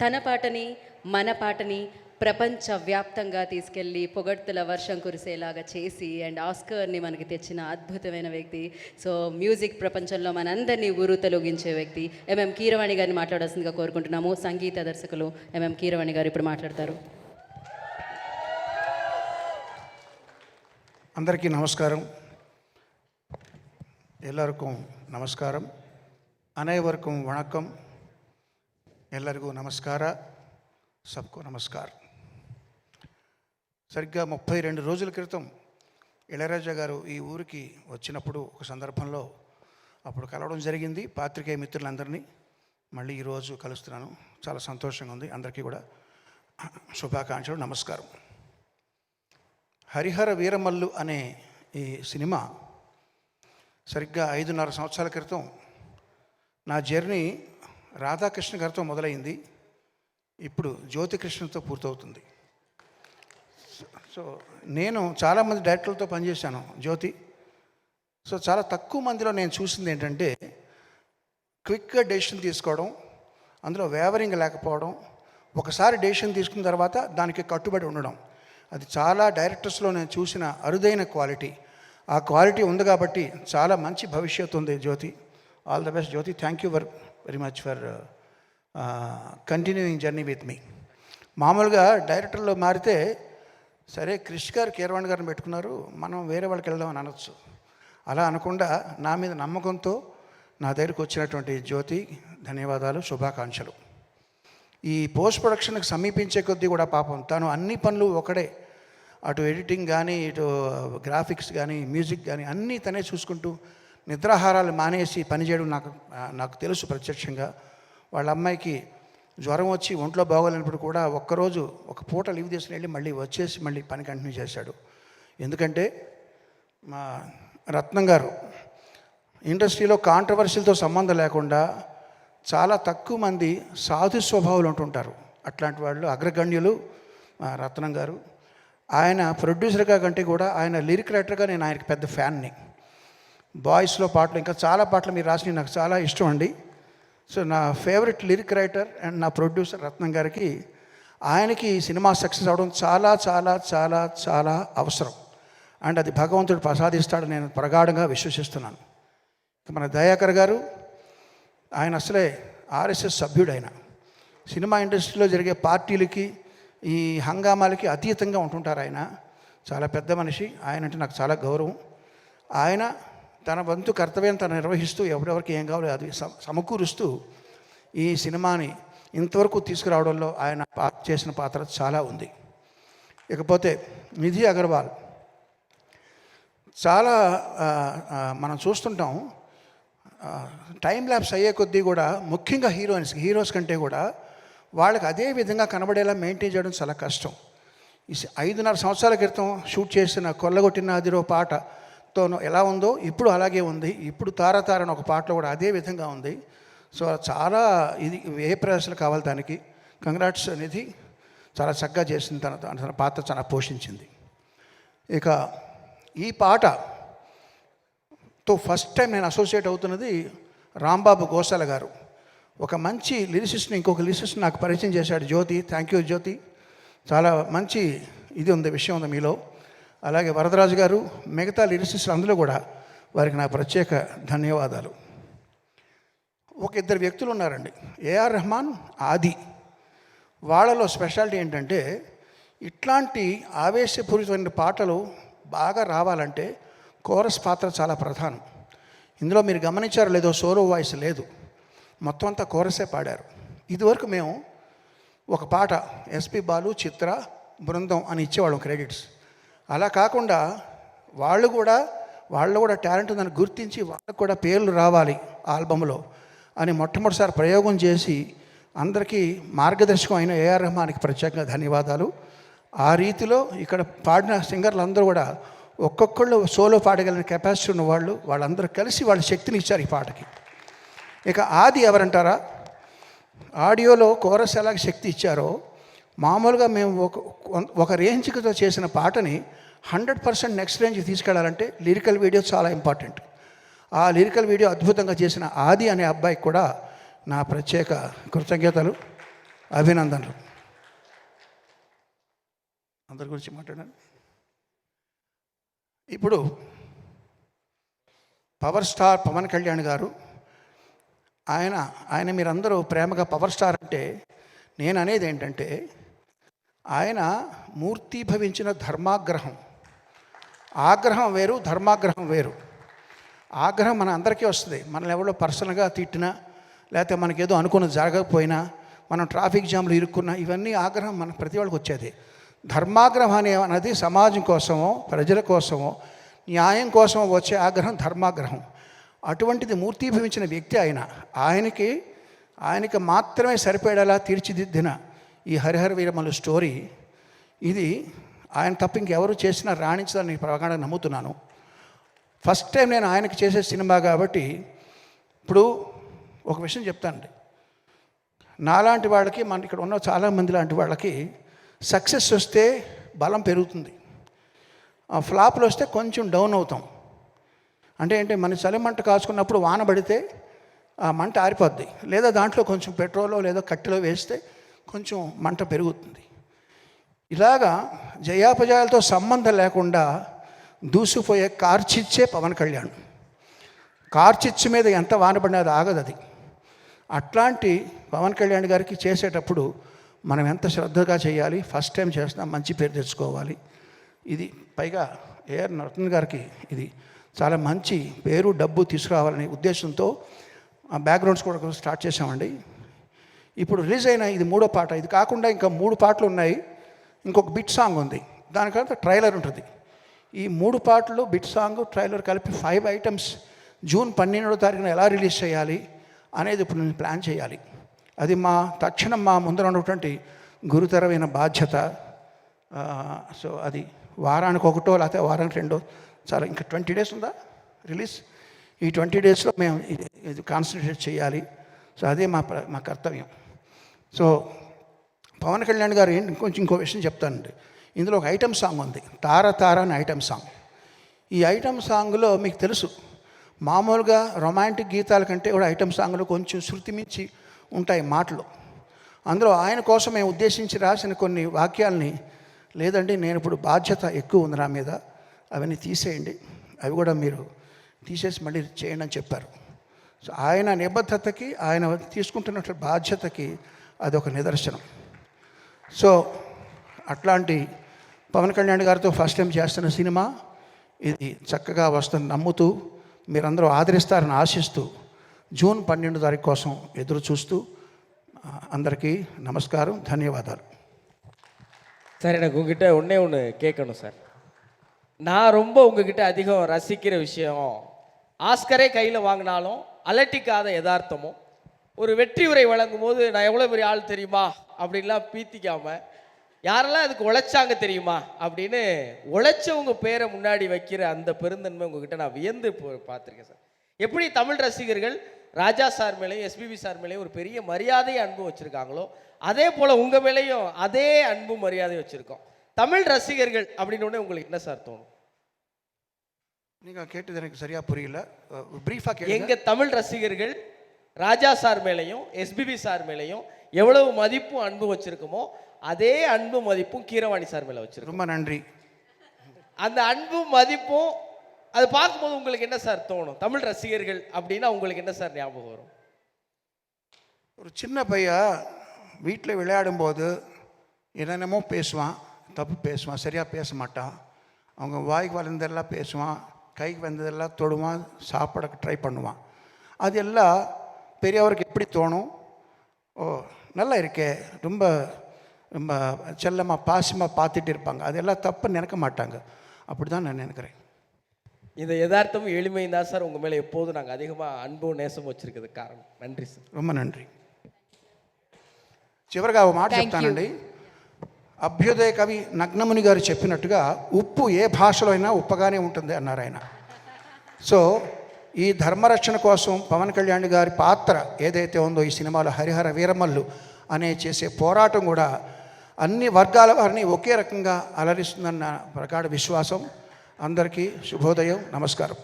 తన పాటని మన పాటని ప్రపంచవ్యాప్తంగా తీసుకెళ్ళి పొగడ్తల వర్షం కురిసేలాగా చేసి అండ్ ఆస్కర్ని మనకి తెచ్చిన అద్భుతమైన వ్యక్తి. సో మ్యూజిక్ ప్రపంచంలో మనందరినీ తొలగించే వ్యక్తి ఎంఎం కీరవాణి గారిని మాట్లాడాల్సిందిగా కోరుకుంటున్నాము. సంగీత దర్శకులు ఎంఎం కీరవాణి గారు ఇప్పుడు మాట్లాడతారు. అందరికీ నమస్కారం. ಎಲ್ಲರಿಗೂ ನಮಸ್ಕಾರ. ಅನೇವರಿಗೂ ವಣಕಂ. ಎಲ್ಲರಿಗೂ నమస్కార. సబ్కు నమస్కార్. సరిగ్గా 32 రోజుల క్రితం ఇళయరాజా గారు ఈ ఊరికి వచ్చినప్పుడు ఒక సందర్భంలో అప్పుడు కలవడం జరిగింది. పాత్రికేయ మిత్రులందరినీ మళ్ళీ ఈరోజు కలుస్తున్నాను. చాలా సంతోషంగా ఉంది. అందరికీ కూడా శుభాకాంక్షలు, నమస్కారం. హరిహర వీరమల్లు అనే ఈ సినిమా సరిగ్గా 5.5 సంవత్సరాల క్రితం నా జర్నీ రాధాకృష్ణ గారితో మొదలైంది. ఇప్పుడు జ్యోతికృష్ణతో పూర్తవుతుంది. సో నేను చాలామంది డైరెక్టర్లతో పనిచేశాను జ్యోతి. సో చాలా తక్కువ మందిలో నేను చూసింది ఏంటంటే క్విక్గా డెసిషన్ తీసుకోవడం, అందులో వేవరింగ్ లేకపోవడం, ఒకసారి డెసిషన్ తీసుకున్న తర్వాత దానికి కట్టుబడి ఉండడం. అది చాలా డైరెక్టర్స్లో నేను చూసిన అరుదైన క్వాలిటీ. ఆ క్వాలిటీ ఉంది కాబట్టి చాలా మంచి భవిష్యత్తు ఉంది Jyoti. All the best Jyoti. Thank you very much for continuing journey with me. మామూలుగా డైరెక్టర్లో మారితే సరే క్రిష్ గారు కీరవాణి గారిని పెట్టుకున్నారు, మనం వేరే వాళ్ళకి వెళ్దామని అనొచ్చు. అలా అనకుండా నా మీద నమ్మకంతో నా దగ్గరికి వచ్చినటువంటి జ్యోతి ధన్యవాదాలు, శుభాకాంక్షలు. ఈ పోస్ట్ ప్రొడక్షన్కి సమీపించే కొద్దీ కూడా పాపం తను అన్ని పనులు ఒకడే, అటు ఎడిటింగ్ కానీ, ఇటు గ్రాఫిక్స్ కానీ, మ్యూజిక్ కానీ అన్నీ తనే చూసుకుంటూ నిద్రాహారాలు మానేసి పనిచేయడం నాకు తెలుసు ప్రత్యక్షంగా. వాళ్ళ అమ్మాయికి జ్వరం వచ్చి ఒంట్లో బాగోలేనప్పుడు కూడా ఒక్కరోజు ఒక పూట లీవ్ తీసుకుని వెళ్ళి మళ్ళీ వచ్చేసి మళ్ళీ పని కంటిన్యూ చేశాడు. ఎందుకంటే మా రత్నం గారు ఇండస్ట్రీలో కాంట్రవర్సీలతో సంబంధం లేకుండా చాలా తక్కువ మంది సాధు స్వభావాలు ఉంటుంటారు. అట్లాంటి వాళ్ళు అగ్రగణ్యులు రత్నం గారు. ఆయన ప్రొడ్యూసర్గా కంటే కూడా ఆయన లిరిక్ రైటర్గా నేను ఆయనకి పెద్ద ఫ్యాన్ని. బాయ్స్లో పాటలు ఇంకా చాలా పాటలు మీరు రాసినవి నాకు చాలా ఇష్టం అండి. సో నా ఫేవరెట్ లిరిక్ రైటర్ అండ్ నా ప్రొడ్యూసర్ రత్నం గారికి, ఆయనకి సినిమా సక్సెస్ అవడం చాలా చాలా చాలా చాలా అవసరం. అండ్ అది భగవంతుడు ప్రసాదిస్తాడని నేను ప్రగాఢంగా విశ్వసిస్తున్నాను. మన దయాకర్ గారు, ఆయన అసలే ఆర్ఎస్ఎస్ సభ్యుడు. ఆయన సినిమా ఇండస్ట్రీలో జరిగే పార్టీలకి ఈ హంగామాలకి అతీతంగా ఉంటుంటారు. ఆయన చాలా పెద్ద మనిషి. ఆయన అంటే నాకు చాలా గౌరవం. ఆయన తన వంతు కర్తవ్యం తను నిర్వహిస్తూ ఎవరెవరికి ఏం కావాలో అది సమకూరుస్తూ ఈ సినిమాని ఇంతవరకు తీసుకురావడంలో ఆయన చేసిన పాత్ర చాలా ఉంది. ఇకపోతే నిధి అగర్వాల్, చాలా మనం చూస్తుంటాం టైం ల్యాప్స్ అయ్యే కొద్దీ కూడా ముఖ్యంగా హీరోస్ కంటే కూడా వాళ్ళకి అదే విధంగా కనబడేలా మెయింటైన్ చేయడం చాలా కష్టం. ఈ 5.5 సంవత్సరాల క్రితం షూట్ చేసిన కొల్లగొట్టిన అదిరో పాటతోనూ ఎలా ఉందో ఇప్పుడు అలాగే ఉంది. ఇప్పుడు తారతారని ఒక పాటలో కూడా అదే విధంగా ఉంది. సో చాలా ఇది ఏ ప్రయాసాలు కావాలి దానికి. కంగ్రాట్స్ నిధి, చాలా చక్కగా చేసింది. తన పాత్ర చాలా పోషించింది. ఇక ఈ పాటతో ఫస్ట్ టైం నేను అసోసియేట్ అవుతున్నది రాంబాబు గోసాల గారు. ఒక మంచి లిరిసిస్ట్ని ఇంకొక లిరిసిస్ట్ నాకు పరిచయం చేశాడు జ్యోతి. థ్యాంక్ యూ జ్యోతి. చాలా మంచి ఇది ఉంది, విషయం ఉంది మీలో. అలాగే వరదరాజు గారు, మిగతా లిరిసిస్టులు అందులో కూడా వారికి నా ప్రత్యేక ధన్యవాదాలు. ఒక 2 వ్యక్తులు ఉన్నారండి, ఏఆర్ రెహమాన్, ఆది. వాళ్ళలో స్పెషాలిటీ ఏంటంటే ఇట్లాంటి ఆవేశపూరితమైన పాటలు బాగా రావాలంటే కోరస్ పాత్ర చాలా ప్రధానం. ఇందులో మీరు గమనించారో లేదో సోలో వాయిస్ లేదు, మొత్తం అంతా కోరసే పాడారు. ఇదివరకు మేము ఒక పాట ఎస్పి బాలు, చిత్ర, బృందం అని ఇచ్చేవాళ్ళం క్రెడిట్స్. అలా కాకుండా వాళ్ళు కూడా టాలెంట్ ఉందని గుర్తించి వాళ్ళకు కూడా పేర్లు రావాలి ఆల్బంలో అని మొట్టమొదటిసారి ప్రయోగం చేసి అందరికీ మార్గదర్శకం అయిన ఏఆర్ రెహమాన్కి ప్రత్యేకంగా ధన్యవాదాలు. ఆ రీతిలో ఇక్కడ పాడిన సింగర్లు అందరూ కూడా ఒక్కొక్కళ్ళు సోలో పాడగలిగిన కెపాసిటీ ఉన్న వాళ్ళందరూ కలిసి వాళ్ళ శక్తిని ఇచ్చారు ఈ పాటకి. ఇక ఆది ఎవరంటారా, ఆడియోలో కోరస్ ఎలాగ శక్తి ఇచ్చారో మామూలుగా మేము ఒక రేంజ్తో చేసిన పాటని 100% నెక్స్ట్ రేంజ్కి తీసుకెళ్లాలంటే లిరికల్ వీడియో చాలా ఇంపార్టెంట్. ఆ లిరికల్ వీడియో అద్భుతంగా చేసిన ఆది అనే అబ్బాయికి కూడా నా ప్రత్యేక కృతజ్ఞతలు. అభినందనలు. అందరి గురించి మాట్లాడాను. ఇప్పుడు పవర్ స్టార్ పవన్ కళ్యాణ్ గారు, ఆయన మీరందరూ ప్రేమగా పవర్ స్టార్ అంటే, నేను అనేది ఏంటంటే ఆయన మూర్తీభవించిన ధర్మాగ్రహం. ఆగ్రహం వేరు, ధర్మాగ్రహం వేరు. ఆగ్రహం మన అందరికీ వస్తుంది. మనల్ని ఎవరో పర్సనల్గా తిట్టినా, లేకపోతే మనకేదో అనుకున్నది జరగకపోయినా, మనం ట్రాఫిక్ జామ్లు ఇరుక్కున్నా, ఇవన్నీ ఆగ్రహం మన ప్రతి వాళ్ళకి వచ్చేది. ధర్మాగ్రహం అనేది సమాజం కోసమో, ప్రజల కోసమో, న్యాయం కోసమో వచ్చే ఆగ్రహం ధర్మాగ్రహం. అటువంటిది మూర్తీభవించిన వ్యక్తి ఆయనకి మాత్రమే సరిపడేలా తీర్చిదిద్దిన ఈ హరిహర వీరమల్లు స్టోరీ, ఇది ఆయన తప్ప ఇంకెవరు చేసినా రాణించదని ప్రగాఢంగా నమ్ముతున్నాను. ఫస్ట్ టైం నేను ఆయనకి చేసే సినిమా కాబట్టి. ఇప్పుడు ఒక విషయం చెప్తానండి, నాలాంటి వాళ్ళకి, మన ఇక్కడ ఉన్న చాలామంది లాంటి వాళ్ళకి సక్సెస్ వస్తే బలం పెరుగుతుంది, ఫ్లాప్లు వస్తే కొంచెం డౌన్ అవుతాం. అంటే మన చలిమంట కాచుకున్నప్పుడు వాన పడితే ఆ మంట ఆరిపోద్ది, లేదా దాంట్లో కొంచెం పెట్రోలో లేదా కట్టెలో వేస్తే కొంచెం మంట పెరుగుతుంది. ఇలాగా జయాపజయాలతో సంబంధం లేకుండా దూసిపోయే కార్చిచ్చే పవన్ కళ్యాణ్. కార్చిచ్చు మీద ఎంత వాన పడినా అది ఆగదు. అది అట్లాంటి పవన్ కళ్యాణ్ గారికి చేసేటప్పుడు మనం ఎంత శ్రద్ధగా చేయాలి. ఫస్ట్ టైం చేస్తున్నాం, మంచి పేరు తెచ్చుకోవాలి. ఇది పైగా ఏఆర్ రత్న గారికి ఇది చాలా మంచి పేరు, డబ్బు తీసుకురావాలనే ఉద్దేశంతో ఆ బ్యాక్గ్రౌండ్స్ కూడా స్టార్ట్ చేసామండి. ఇప్పుడు రిలీజ్ అయిన ఇది 3వ పాట. ఇది కాకుండా ఇంకా 3 పాటలు ఉన్నాయి, ఇంకొక బిట్ సాంగ్ ఉంది, దానికంతా ట్రైలర్ ఉంటుంది. ఈ 3 పాటలు, బిట్ సాంగ్, ట్రైలర్ కలిపి 5 ఐటమ్స్ జూన్ 12వ తారీఖున ఎలా రిలీజ్ చేయాలి అనేది ఇప్పుడు నేను ప్లాన్ చేయాలి. అది తక్షణం మా ముందర ఉన్నటువంటి గురుతరమైన బాధ్యత. సో అది వారానికి 1 లేకపోతే వారానికి 2, చాలా ఇంకా 20 డేస్ ఉందా రిలీజ్. ఈ 20 డేస్లో మేము ఇది కాన్సన్ట్రేట్ చేయాలి. సో అదే మా కర్తవ్యం. సో పవన్ కళ్యాణ్ గారు ఇంకో విషయం చెప్తానండి. ఇందులో ఒక ఐటమ్ సాంగ్ ఉంది, తార తార అని ఐటమ్ సాంగ్. ఈ ఐటమ్ సాంగ్లో మీకు తెలుసు, మామూలుగా రొమాంటిక్ గీతాల కంటే కూడా ఐటమ్ సాంగ్లో కొంచెం శృతి మించి ఉంటాయి మాటలు. అందులో ఆయన కోసం మేము ఉద్దేశించి రాసిన కొన్ని వాక్యాలని, లేదండి నేను ఇప్పుడు బాధ్యత ఎక్కువ ఉంది నా మీద, అవన్నీ తీసేయండి, అవి కూడా మీరు తీసేసి మళ్ళీ చేయండి అని చెప్పారు. సో ఆయన నిబద్ధతకి, ఆయన తీసుకుంటున్న బాధ్యతకి అదొక నిదర్శనం. సో అట్లాంటి పవన్ కళ్యాణ్ గారితో ఫస్ట్ టైం చేస్తున్న సినిమా ఇది చక్కగా వస్తుందని నమ్ముతూ, మీరందరూ ఆదరిస్తారని ఆశిస్తూ, జూన్ 12వ తారీఖు కోసం ఎదురు చూస్తూ అందరికీ நமஸ்காரம், ధన్యవాదాలు. சார், எனக்கு உங்ககிட்ட ஒன்று கேட்கணும் சார். நான் ரொம்ப உங்ககிட்ட அதிகம் ரசிக்கிற விஷயம், ஆஸ்கரே கையில் வாங்கினாலும் அலட்டிக்காத யதார்த்தமும், ஒரு வெற்றி உரை வழங்கும் போது நான் எவ்வளோ பெரிய ஆள் தெரியுமா அப்படின்லாம் பீத்திக்காமல், யாரெல்லாம் அதுக்கு உழைச்சாங்க தெரியுமா அப்படின்னு உழைச்சவங்க பேரை முன்னாடி வைக்கிற அந்த பெருந்தன்மை உங்ககிட்ட நான் வியந்து பார்த்துருக்கேன் சார். எப்படி தமிழ் ரசிகர்கள் ராஜா சார் மேலேயும் எஸ்பிபி சார் மேலேயும் ஒரு பெரிய மரியாதை அன்பு வச்சுருக்காங்களோ, அதே போல் உங்கள் மேலேயும் அதே அன்பு மரியாதை வச்சுருக்கோம். தமிழ் ரசிகர்கள் அப்படின்னு உங்களுக்கு என்ன சார் தோணும்? நீங்கள் கேட்டது எனக்கு சரியாக புரியல, ப்ரீஃபாக கேளுங்க. எங்கள் தமிழ் ரசிகர்கள் ராஜா சார் மேலேயும் எஸ்பிபி சார் மேலேயும் எவ்வளவு மதிப்பும் அன்பு வச்சுருக்கோமோ, அதே அன்பு மதிப்பும் கீரவாணி சார் மேலே வச்சுருக்கோம். ரொம்ப நன்றி. அந்த அன்பும் மதிப்பும் அது பார்க்கும்போது உங்களுக்கு என்ன சார் தோணும்? தமிழ் ரசிகர்கள் அப்படின்னா உங்களுக்கு என்ன சார் ஞாபகம் வரும்? ஒரு சின்ன பையன் வீட்டில் விளையாடும்போது என்னென்னமோ பேசுவான், தப்பு பேசுவான், சரியாக பேச மாட்டான். அவங்க வாய்க்கு வளர்ந்ததெல்லாம் பேசுவான், கைக்கு வந்ததெல்லாம் தொடுவான், சாப்பிட ட்ரை பண்ணுவான். அது எல்லாம் பெரியவருக்கு எப்படி தோணும்? ஓ நல்லா இருக்கே, ரொம்ப ரொம்ப செல்லமாக பாசமாக பார்த்துட்டு இருப்பாங்க. அதெல்லாம் தப்பு நினைக்க மாட்டாங்க. அப்படி தான் நான் நினைக்கிறேன். இந்த யதார்த்தமும் எளிமையும் தான் சார் உங்கள் மேலே எப்போதும் நாங்கள் அதிகமாக அன்பும் நேசம் வச்சுருக்கிறதுக்கு காரணம். நன்றி సార్. ரொம்ப நன்றி. చివరిగా ఒక మాట చెప్తానండి. అభ్యుదయ కవి నగ్నముని గారు చెప్పినట్టుగా ఉప్పు ఏ భాషలో అయినా ఉప్పగానే ఉంటుంది అన్నారు ఆయన. సో ఈ ధర్మరక్షణ కోసం పవన్ కళ్యాణ్ గారి పాత్ర ఏదైతే ఉందో ఈ సినిమాలో హరిహర వీరమల్లు అనే చేసే పోరాటం కూడా అన్ని వర్గాల వారిని ఒకే రకంగా అలరిస్తుందన్న ప్రగాఢ విశ్వాసం. అందరికీ శుభోదయం, నమస్కారం.